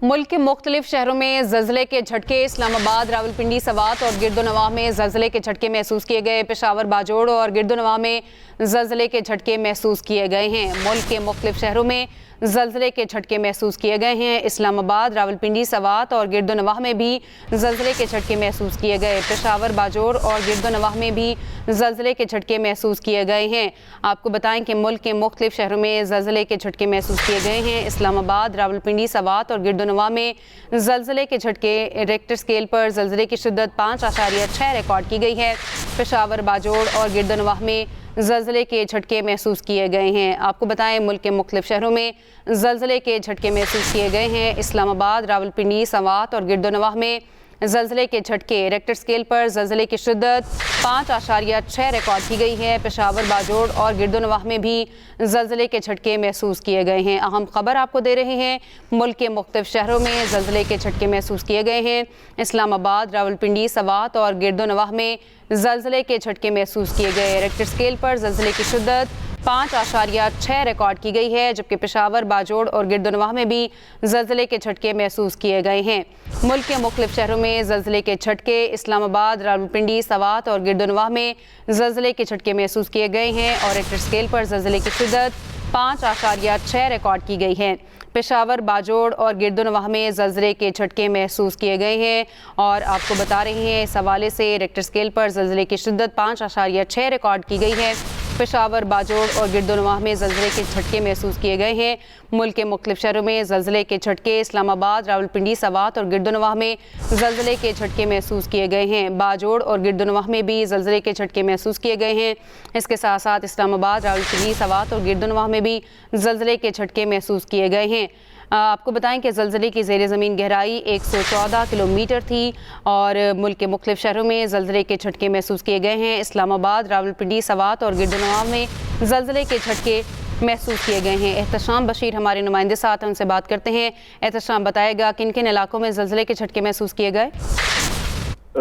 मुल्क के मुख्तलिफ शहरों में ज़लज़ले के झटके। इस्लामाबाद, रावलपिंडी, सवात और गिरदोनवाह में ज़लज़ले के झटके महसूस किए गए। पेशावर, बाजोड़ और गिरदोनवाह में ज़लज़ले के झटके महसूस किए गए हैं। मुल्क के मुख्तलिफ शहरों में ज़लज़ले के झटके महसूस किए गए हैं। इस्लामाबाद, रावलपिंडी, सवात और गिरदोनवाह में भी ज़लज़ले के झटके महसूस किए गए। पेशावर, बाजोड़ और गिरदोनवाह में भी ज़लज़ले के झटके महसूस किए गए हैं। आपको बताएं कि मुल्क के मुख्तलिफ शहरों में ज़लज़ले के झटके महसूस किए गए हैं। इस्लामाबाद, रावलपिंडी, सवात और गिरदोनवाह में ज़लज़ले के झटके रेक्टर स्केल पर ज़लज़ले की शिद्दत 5.6 रिकॉर्ड की गई है। पेशावर, बाजोड़ और गिरदोनवाह में ज़लज़ले के झटके महसूस किए गए हैं। आपको बताएं मुल्क के मुख्तलिफ शहरों में ज़लज़ले के झटके महसूस किए गए हैं। इस्लामाबाद, रावलपिंडी, सवात और गिरदोनवाह में ज़लज़ले के झटके रेक्टर स्केल पर ज़लज़ले की शिद्दत 5.6 रिकॉर्ड की गई है। पेशावर, बाजोड़ और गिरदोनवाह में भी ज़लज़ले के झटके महसूस किए गए हैं। अहम खबर आपको दे रहे हैं, मुल्क के मुख्तलिफ शहरों में ज़लज़ले के झटके महसूस किए गए हैं। इस्लामाबाद, रावलपिंडी, सवात और गिरदोनवाह में ज़लज़ले के झटके महसूस किए गए। रेक्टर स्केल पर ज़लज़ले की शिद्दत 5.6 रिकॉर्ड की गई है, जबकि पेशावर, बाजोड़ और गिरदोनवाह में भी ज़लज़ले के झटके महसूस किए गए हैं। मुल्क के मुख्तलिफ शहरों में ज़लज़ले के झटके। इस्लामाबाद, रावलपिंडी, सवात और गिरदोनवाह में ज़लज़ले के झटके महसूस किए गए हैं और रेक्टर स्केल पर ज़लज़ले की शिद्दत 5.6 रिकॉर्ड की गई है। पेशावर, बाजोड़ और गिरदोनवाह में ज़लज़ले के झटके महसूस किए गए हैं और आपको बता रहे हैं इस हवाले से रेक्टर स्केल पर ज़लज़ले की शिद्दत 5.6 रिकॉर्ड की गई है। पेशावर, बाजोड़ और गिरदोनवाह में ज़लज़ले के झटके महसूस किए गए हैं। मुल्क के मुख्तलिफ शहरों में ज़लज़ले के झटके। इस्लामाबाद, रावलपिंडी, सवात और गिरदोनवाह में ज़लज़ले के झटके महसूस किए गए हैं। बाजोड़ और गिरदोनवाह में भी ज़लज़ले के झटके महसूस किए गए हैं। इसके साथ साथ इस्लामाबाद, रावलपिंडी, सवात और गिरदोनवाह में भी ज़लज़ले के झटके महसूस किए गए हैं। आपको बताएं कि ज़लज़ले की ज़ेरे ज़मीन गहराई 114 किलोमीटर थी और मुल्क के मुख्तलिफ शहरों में ज़लज़ले के झटके महसूस किए गए हैं। इस्लामाबाद, रावलपिंडी, सवात और गिरदोनवाह में ज़लज़ले के झटके महसूस किए गए हैं। एहतशाम बशीर हमारे नुमाइंदे साथ हैं, उनसे बात करते हैं। एहतशाम, बताएगा किन किन इलाकों में ज़लज़ले के झटके महसूस किए गए?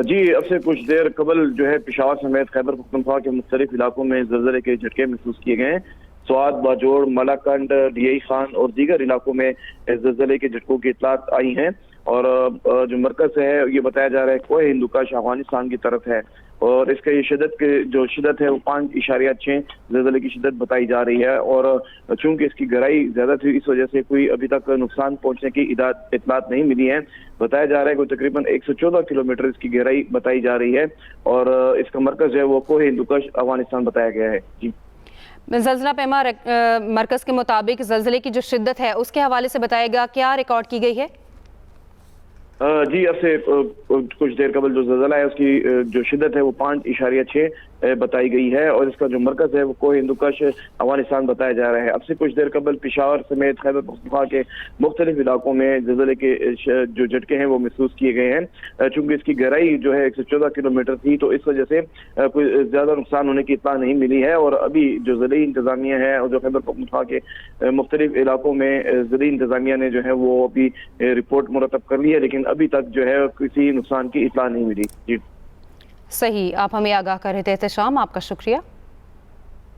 जी, अब से कुछ देर कबल जो है पेशावर समेत खैबर पख्तूनख्वा के मुख्तलिफ इलाकों में ज़लज़ले के झटके महसूस किए गए हैं। स्वात, बाजोड़, मलाकंड, डीआई खान और दीगर इलाकों में ज़लज़ले के झटकों की इतलात आई हैं और जो मरकज़ है ये बताया जा रहा है कोह हिंदू का अफगानिस्तान की तरफ है और इसका ये शिद्दत है वो 5.6 ज़लज़ले की शिद्दत बताई जा रही है और चूंकि इसकी गहराई ज़्यादा थी इस वजह से कोई अभी तक नुकसान पहुंचने की इतलात नहीं मिली है। बताया जा रहा है कि तकरीबन 114 किलोमीटर इसकी गहराई बताई जा रही है और इसका मरकज़ है वो कोह हिंदू का अफगानिस्तान बताया गया है। जी, ज़लज़ला पैमा मरकज़ के मुताबिक ज़लज़ले की जो शिद्दत है उसके हवाले से बताएगा क्या रिकॉर्ड की गई है? जी, अब से कुछ देर कबल जो ज़लज़ला है उसकी जो शिद्दत है वो 5.6 बताई गई है और इसका जो मरकज़ है वो कोह हिंदूकश अफगानिस्तान बताया जा रहा है। अब से कुछ देर कबल पेशावर समेत खैबर पख्तूनख्वा के मुख्तलिफ इलाकों में ज़लज़ले के जो झटके हैं वो महसूस किए गए हैं। चूँकि इसकी गहराई जो है 114 किलोमीटर थी तो इस वजह से कोई ज़्यादा नुकसान होने की इत्तला नहीं मिली है और अभी जो ज़िली इंतज़ामिया है और जो खैबर पख्तूनख्वा के मुख्तलिफ इलाकों में ज़िली इंतज़ामिया ने जो है वो अभी रिपोर्ट मुरतब कर ली है, लेकिन अभी तक जो है किसी नुकसान की इत्तला नहीं मिली। जी, सही, आप हमें आगाह कर रहे थे। एहतशाम, आपका शुक्रिया।